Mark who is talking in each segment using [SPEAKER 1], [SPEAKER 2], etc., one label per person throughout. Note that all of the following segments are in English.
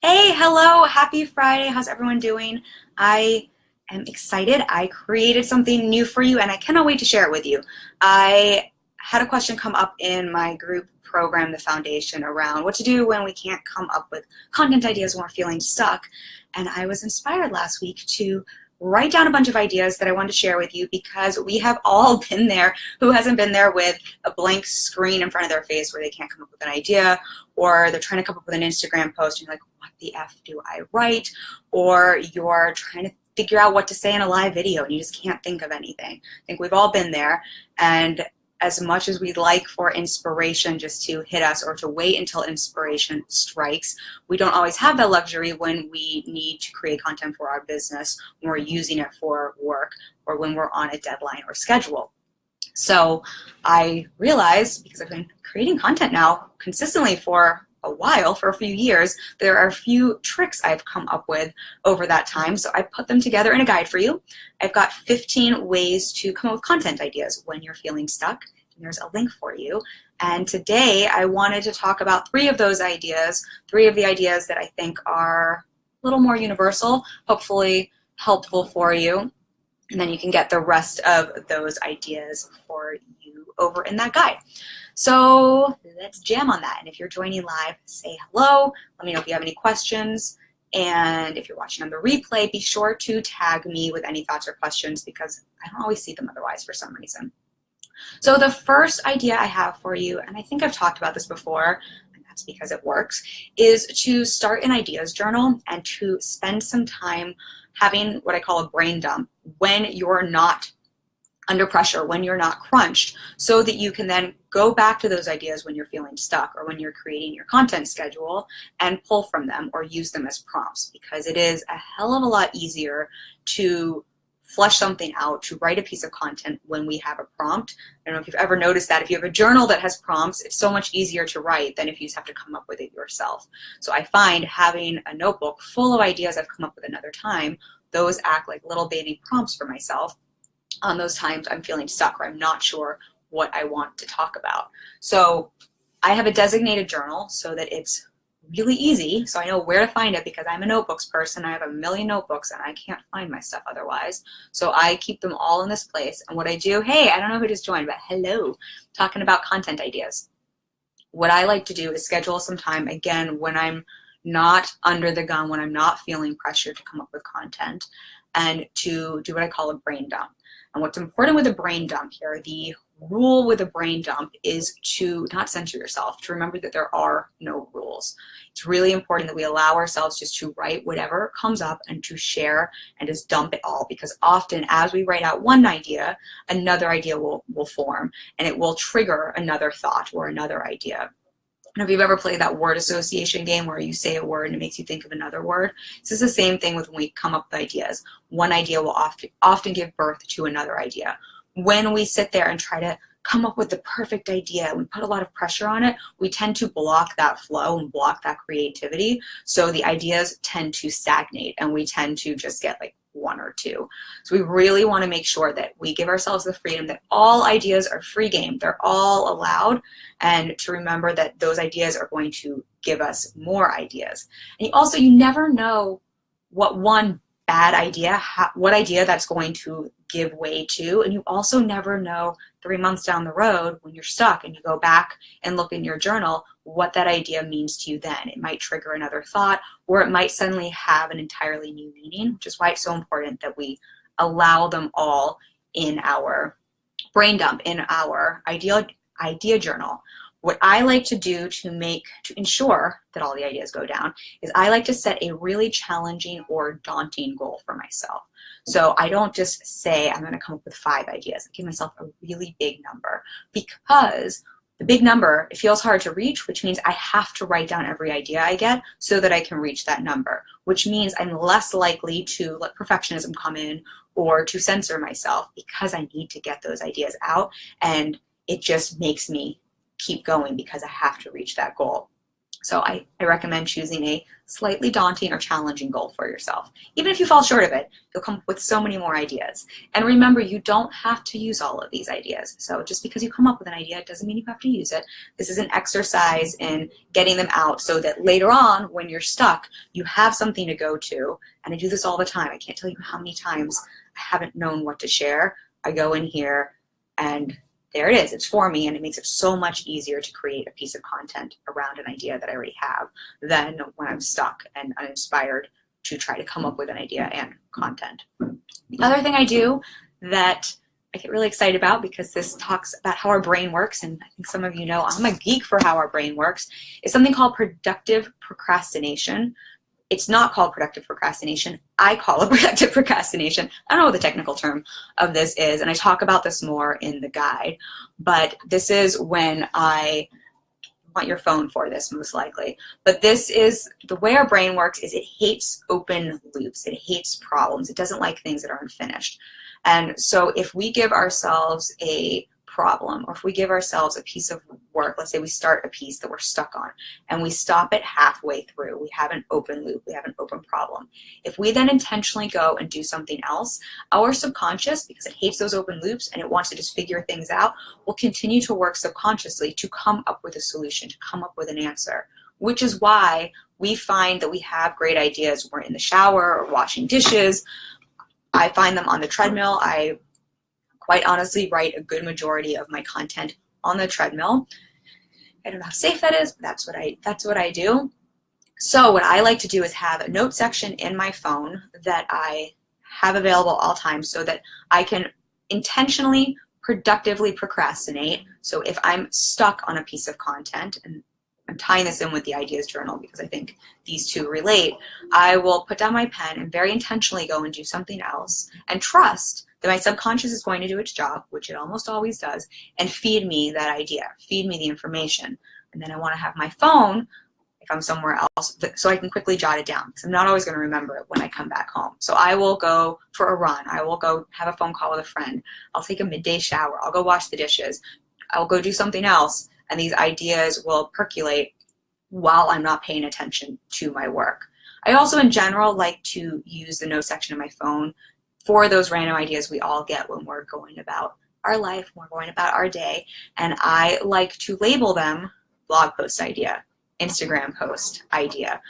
[SPEAKER 1] Hey, hello, happy Friday. How's everyone doing? I am excited. I created something new for you and I cannot wait to share it with you. I had a question come up in my group program, the foundation, around what to do when we can't come up with content ideas when we're feeling stuck. And I was inspired last week to write down a bunch of ideas that I wanted to share with you because we have all been there. Who hasn't been there with a blank screen in front of their face where they can't come up with an idea, or they're trying to come up with an Instagram post and you're like, what the F do I write? Or you're trying to figure out what to say in a live video and you just can't think of anything. I think we've all been there. And as much as we'd like for inspiration just to hit us or to wait until inspiration strikes, we don't always have that luxury when we need to create content for our business, when we're using it for work, or when we're on a deadline or schedule. So I realized, because I've been creating content now consistently for a while, for a few years, there are a few tricks I've come up with over that time. So I put them together in a guide for you. I've got 15 ways to come up with content ideas when you're feeling stuck. And there's a link for you. And today I wanted to talk about three of those ideas, three of the ideas that I think are a little more universal, hopefully helpful for you. And then you can get the rest of those ideas for you over in that guide. So let's jam on that. And if you're joining live, say hello. Let me know if you have any questions. And if you're watching on the replay, be sure to tag me with any thoughts or questions because I don't always see them otherwise for some reason. So the first idea I have for you, and I think I've talked about this before, and that's because it works, is to start an ideas journal and to spend some time having what I call a brain dump when you're not under pressure, when you're not crunched, so that you can then go back to those ideas when you're feeling stuck or when you're creating your content schedule and pull from them or use them as prompts, because it is a hell of a lot easier to flesh something out, to write a piece of content when we have a prompt. I don't know if you've ever noticed that. If you have a journal that has prompts, it's so much easier to write than if you just have to come up with it yourself. So I find having a notebook full of ideas I've come up with another time, those act like little baby prompts for myself on those times I'm feeling stuck or I'm not sure what I want to talk about. So I have a designated journal so that it's really easy, so I know where to find it because I'm a notebooks person. I have a million notebooks and I can't find my stuff otherwise. So I keep them all in this place. And what I do, hey, I don't know who just joined, but hello, talking about content ideas. What I like to do is schedule some time, again, when I'm not under the gun, when I'm not feeling pressure to come up with content, and to do what I call a brain dump. And what's important with a brain dump here, the rule with a brain dump is to not censor yourself, to remember that there are no rules. It's really important that we allow ourselves just to write whatever comes up and to share and just dump it all, because often as we write out one idea, another idea will form and it will trigger another thought or another idea. And if you've ever played that word association game where you say a word and it makes you think of another word, this is the same thing with when we come up with ideas. One idea will often give birth to another idea. When we sit there and try to come up with the perfect idea, we put a lot of pressure on it, we tend to block that flow and block that creativity. So the ideas tend to stagnate and we tend to just get like one or two. So we really want to make sure that we give ourselves the freedom that all ideas are free game. They're all allowed, and to remember that those ideas are going to give us more ideas. And you never know what one bad idea, what idea that's going to give way to, and you also never know 3 months down the road when you're stuck and you go back and look in your journal what that idea means to you then. It might trigger another thought, or it might suddenly have an entirely new meaning, which is why it's so important that we allow them all in our brain dump, in our idea journal. What I like to do to ensure that all the ideas go down is I like to set a really challenging or daunting goal for myself. So I don't just say I'm going to come up with 5 ideas. I give myself a really big number, because the big number, it feels hard to reach, which means I have to write down every idea I get so that I can reach that number, which means I'm less likely to let perfectionism come in or to censor myself, because I need to get those ideas out, and it just makes me keep going because I have to reach that goal. So I recommend choosing a slightly daunting or challenging goal for yourself. Even if you fall short of it, you'll come up with so many more ideas. And remember, you don't have to use all of these ideas. So just because you come up with an idea doesn't mean you have to use it. This is an exercise in getting them out so that later on, when you're stuck, you have something to go to. And I do this all the time. I can't tell you how many times I haven't known what to share. I go in here and there it is. It's for me, and it makes it so much easier to create a piece of content around an idea that I already have than when I'm stuck and uninspired to try to come up with an idea and content. The other thing I do that I get really excited about, because this talks about how our brain works, and I think some of you know I'm a geek for how our brain works, is something called productive procrastination. It's not called productive procrastination. I call it productive procrastination. I don't know what the technical term of this is, and I talk about this more in the guide, but this is when I want your phone for this, most likely. But this is the way our brain works. Is it hates open loops. It hates problems. It doesn't like things that are unfinished. And so if we give ourselves a problem, or if we give ourselves a piece of work, let's say we start a piece that we're stuck on and we stop it halfway through, we have an open loop, we have an open problem. If we then intentionally go and do something else, our subconscious, because it hates those open loops and it wants to just figure things out, will continue to work subconsciously to come up with a solution, to come up with an answer, which is why we find that we have great ideas when we're in the shower or washing dishes. I find them on the treadmill. I quite honestly write a good majority of my content on the treadmill. I don't know how safe that is, but that's what I do. So what I like to do is have a note section in my phone that I have available all times so that I can intentionally, productively procrastinate. So if I'm stuck on a piece of content, and I'm tying this in with the ideas journal because I think these two relate, I will put down my pen and very intentionally go and do something else and trust that my subconscious is going to do its job, which it almost always does, and feed me that idea, feed me the information. And then I want to have my phone, if I'm somewhere else, so I can quickly jot it down, because I'm not always going to remember it when I come back home. So I will go for a run. I will go have a phone call with a friend. I'll take a midday shower. I'll go wash the dishes. I'll go do something else, and these ideas will percolate while I'm not paying attention to my work. I also, in general, like to use the note section of my phone for those random ideas we all get when we're going about our life, when we're going about our day. And I like to label them blog post idea, Instagram post idea,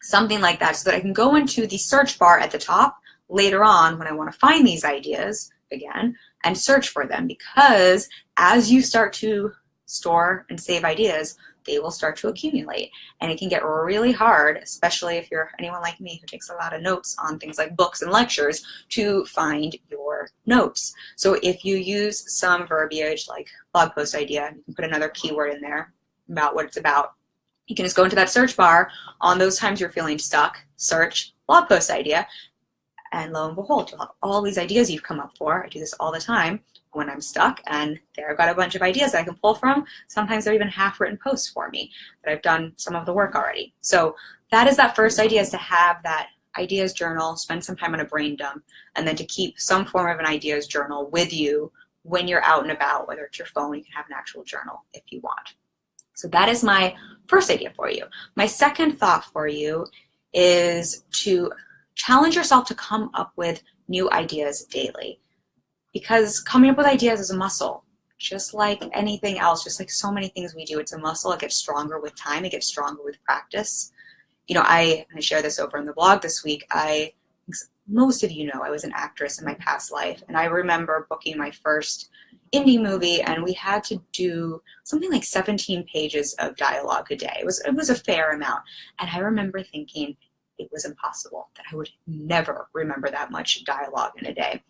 [SPEAKER 1] something like that, so that I can go into the search bar at the top later on when I want to find these ideas again and search for them. Because as you start to store and save ideas, they will start to accumulate, and it can get really hard, especially if you're anyone like me who takes a lot of notes on things like books and lectures, to find your notes. So if you use some verbiage like blog post idea, you can put another keyword in there about what it's about. You can just go into that search bar on those times you're feeling stuck, search blog post idea, and lo and behold, you'll have all these ideas you've come up for. I do this all the time when I'm stuck, and there I've got a bunch of ideas that I can pull from. Sometimes they're even half-written posts for me that I've done some of the work already. So that is that first idea, is to have that ideas journal, spend some time on a brain dump, and then to keep some form of an ideas journal with you when you're out and about, whether it's your phone, you can have an actual journal if you want. So that is my first idea for you. My second thought for you is to challenge yourself to come up with new ideas daily. Because coming up with ideas is a muscle, just like anything else, just like so many things we do. It's a muscle. It gets stronger with time. It gets stronger with practice. You know, I share this over in the blog this week. Most of you know I was an actress in my past life, and I remember booking my first indie movie, and we had to do something like 17 pages of dialogue a day. It was a fair amount, and I remember thinking it was impossible, that I would never remember that much dialogue in a day.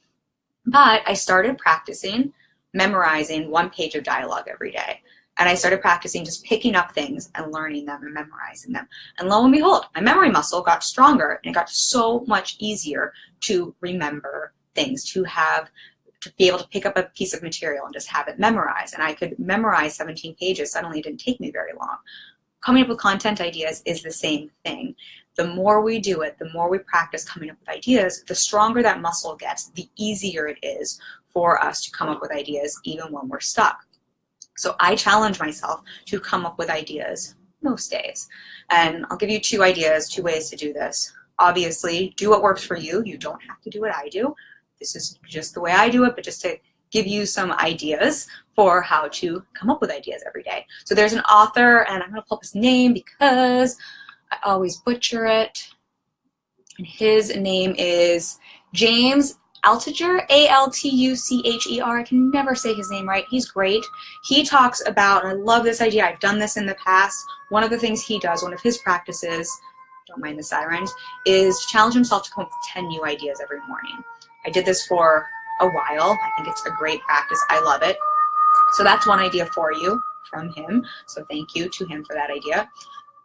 [SPEAKER 1] But I started practicing memorizing 1 page of dialogue every day. And I started practicing just picking up things and learning them and memorizing them. And lo and behold, my memory muscle got stronger, and it got so much easier to remember things, to be able to pick up a piece of material and just have it memorized. And I could memorize 17 pages. Suddenly it didn't take me very long. Coming up with content ideas is the same thing. The more we do it, the more we practice coming up with ideas, the stronger that muscle gets, the easier it is for us to come up with ideas even when we're stuck. So I challenge myself to come up with ideas most days. And I'll give you 2 ideas, 2 ways to do this. Obviously, do what works for you. You don't have to do what I do. This is just the way I do it, but just to give you some ideas for how to come up with ideas every day. So there's an author, and I'm going to pull up his name because I always butcher it. And his name is James Altucher, Altucher. I can never say his name right. He's great. He talks about, and I love this idea, I've done this in the past, one of the things he does, one of his practices, don't mind the sirens, is challenge himself to come up with 10 new ideas every morning. I did this for a while. I think it's a great practice. I love it. So that's one idea for you from him. So thank you to him for that idea.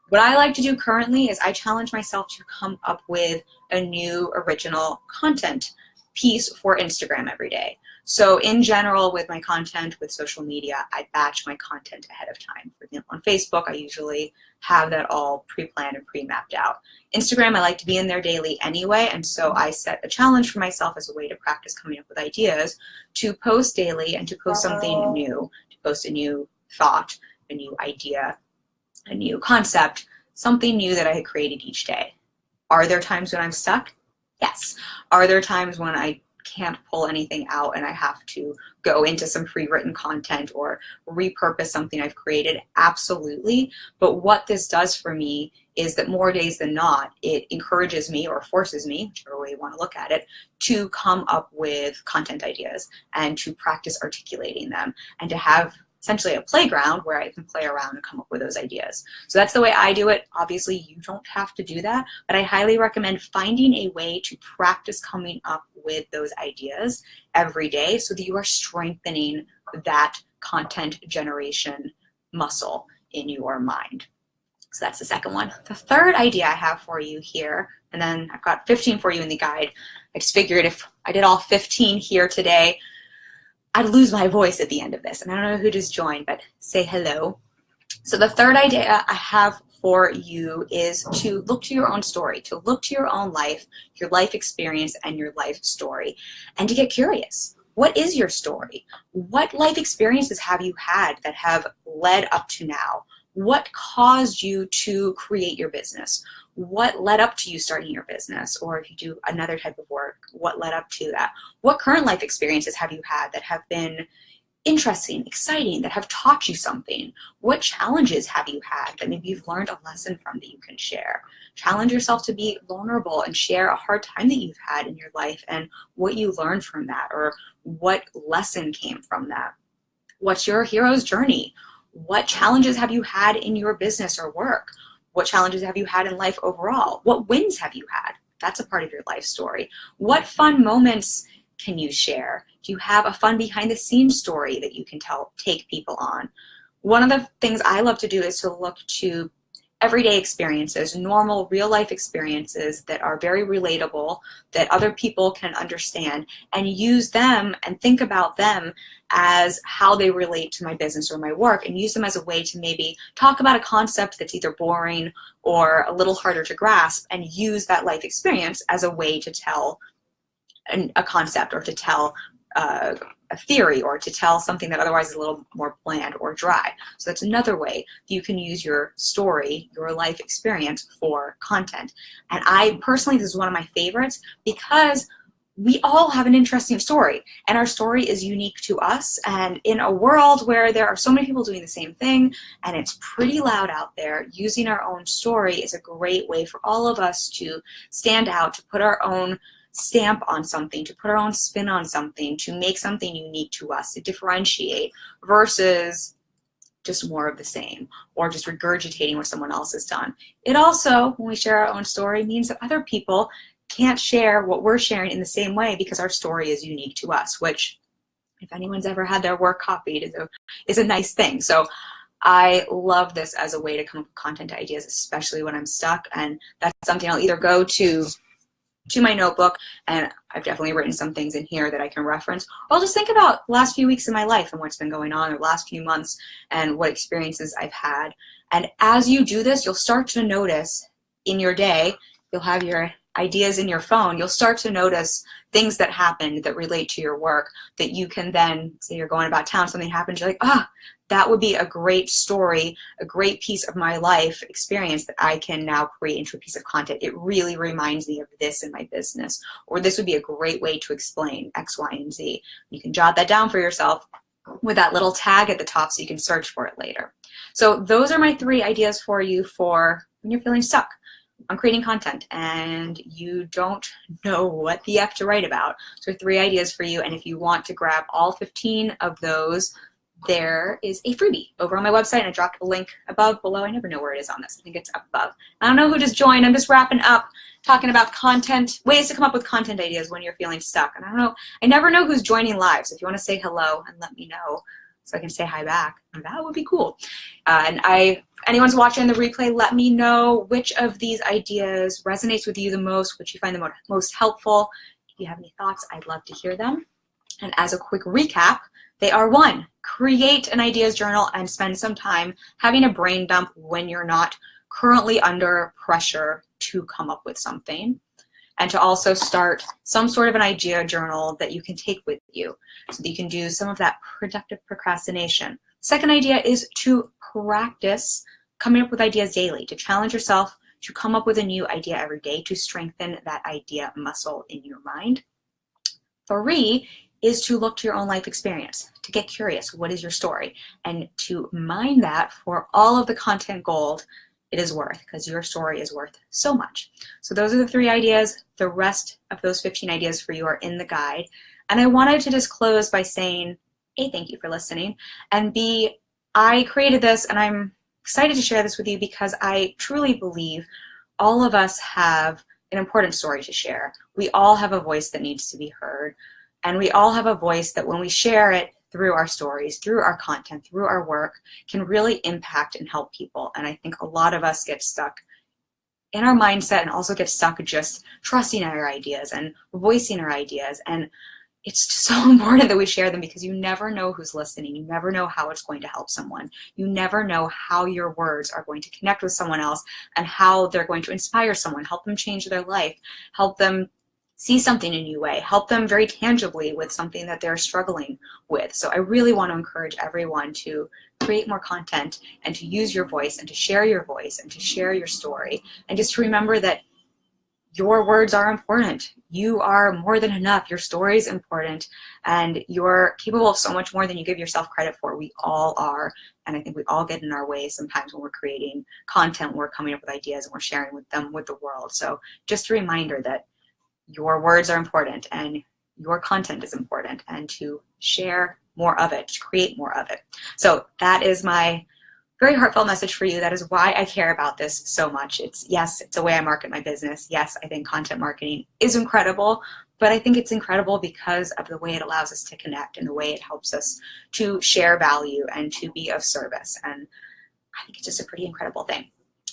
[SPEAKER 1] What I like to do currently is I challenge myself to come up with a new original content piece for Instagram every day. So in general, with my content, with social media, I batch my content ahead of time. For example, on Facebook, I usually have that all pre-planned and pre-mapped out. Instagram, I like to be in there daily anyway, and so I set a challenge for myself as a way to practice coming up with ideas to post daily and to post something new, to post a new thought, a new idea, a new concept, something new that I had created each day. Are there times when I'm stuck? Yes. Are there times when I can't pull anything out and I have to go into some pre-written content or repurpose something I've created? Absolutely. But what this does for me is that more days than not, it encourages me or forces me, whichever way you want to look at it, to come up with content ideas and to practice articulating them and to have essentially a playground where I can play around and come up with those ideas. So that's the way I do it. Obviously, you don't have to do that, but I highly recommend finding a way to practice coming up with those ideas every day so that you are strengthening that content generation muscle in your mind. So that's the second one. The third idea I have for you here, and then I've got 15 for you in the guide. I just figured if I did all 15 here today, I'd lose my voice at the end of this. And I don't know who just joined, but say hello. So the third idea I have for you is to look to your own story, to look to your own life, your life experience, and your life story, and to get curious. What is your story? What life experiences have you had that have led up to now? What caused you to create your business? What led up to you starting your business? Or if you do another type of work, what led up to that? What current life experiences have you had that have been interesting, exciting, that have taught you something? What challenges have you had that maybe you've learned a lesson from that you can share? Challenge yourself to be vulnerable and share a hard time that you've had in your life and what you learned from that, or what lesson came from that. What's your hero's journey? What challenges have you had in your business or work? What challenges have you had in life overall? What wins have you had? That's a part of your life story. What fun moments can you share? Do you have a fun behind the scenes story that you can take people on? One of the things I love to do is to look to everyday experiences, normal real life experiences that are very relatable, that other people can understand, and use them and think about them as how they relate to my business or my work, and use them as a way to maybe talk about a concept that's either boring or a little harder to grasp, and use that life experience as a way to tell a concept or to tell a theory or to tell something that otherwise is a little more bland or dry. So that's another way you can use your story, your life experience for content. And I personally, this is one of my favorites because we all have an interesting story, and our story is unique to us. And in a world where there are so many people doing the same thing and it's pretty loud out there, using our own story is a great way for all of us to stand out, to put our own stamp on something, to put our own spin on something, to make something unique to us, to differentiate, versus just more of the same or just regurgitating what someone else has done. It also, when we share our own story, means that other people can't share what we're sharing in the same way because our story is unique to us, which, if anyone's ever had their work copied, is a nice thing. So I love this as a way to come up with content ideas, especially when I'm stuck. And that's something I'll either go to my notebook, and I've definitely written some things in here that I can reference. Or I'll just think about the last few weeks in my life and what's been going on, or the last few months and what experiences I've had. And as you do this, you'll start to notice in your day, you'll have your ideas in your phone, you'll start to notice things that happened that relate to your work that you can then, say you're going about town, something happens, you're like, that would be a great story, a great piece of my life experience that I can now create into a piece of content. It really reminds me of this in my business, or this would be a great way to explain X, Y, and Z. You can jot that down for yourself with that little tag at the top so you can search for it later. So those are my 3 ideas for you for when you're feeling stuck on creating content and you don't know what the F to write about. So 3 ideas for you, and if you want to grab all 15 of those, there is a freebie over on my website, and I dropped a link above, below. I never know where it is on this. I think it's above. I don't know who just joined. I'm just wrapping up talking about content, ways to come up with content ideas when you're feeling stuck. And I don't know, I never know who's joining live. So if you want to say hello and let me know so I can say hi back, that would be cool. Anyone's watching the replay, let me know which of these ideas resonates with you the most, which you find the most helpful. If you have any thoughts, I'd love to hear them. And as a quick recap, they are: 1, create an ideas journal and spend some time having a brain dump when you're not currently under pressure to come up with something. And to also start some sort of an idea journal that you can take with you so that you can do some of that productive procrastination. Second idea is to practice coming up with ideas daily, to challenge yourself to come up with a new idea every day to strengthen that idea muscle in your mind. 3 is to look to your own life experience, to get curious. What is your story? And to mine that for all of the content gold it is worth, because your story is worth so much. So those are the 3 ideas. The rest of those 15 ideas for you are in the guide. And I wanted to just close by saying, A, thank you for listening, and B, I created this and I'm excited to share this with you because I truly believe all of us have an important story to share. We all have a voice that needs to be heard, and we all have a voice that when we share it through our stories, through our content, through our work, can really impact and help people. And I think a lot of us get stuck in our mindset and also get stuck just trusting our ideas and voicing our ideas. And it's so important that we share them because you never know who's listening. You never know how it's going to help someone. You never know how your words are going to connect with someone else and how they're going to inspire someone, help them change their life, help them see something in a new way, help them very tangibly with something that they're struggling with. So I really want to encourage everyone to create more content and to use your voice and to share your voice and to share your story. And just to remember that your words are important. You are more than enough. Your story is important, and you're capable of so much more than you give yourself credit for. We all are, and I think we all get in our way sometimes when we're creating content, we're coming up with ideas, and we're sharing with them with the world. So just a reminder that your words are important and your content is important, and to share more of it, to create more of it. So that is my very heartfelt message for you. That is why I care about this so much. Yes, it's the way I market my business. Yes, I think content marketing is incredible, but I think it's incredible because of the way it allows us to connect and the way it helps us to share value and to be of service. And I think it's just a pretty incredible thing.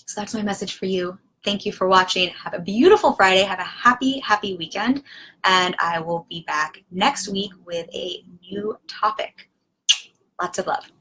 [SPEAKER 1] So that's my message for you. Thank you for watching. Have a beautiful Friday. Have a happy, happy weekend. And I will be back next week with a new topic. Lots of love.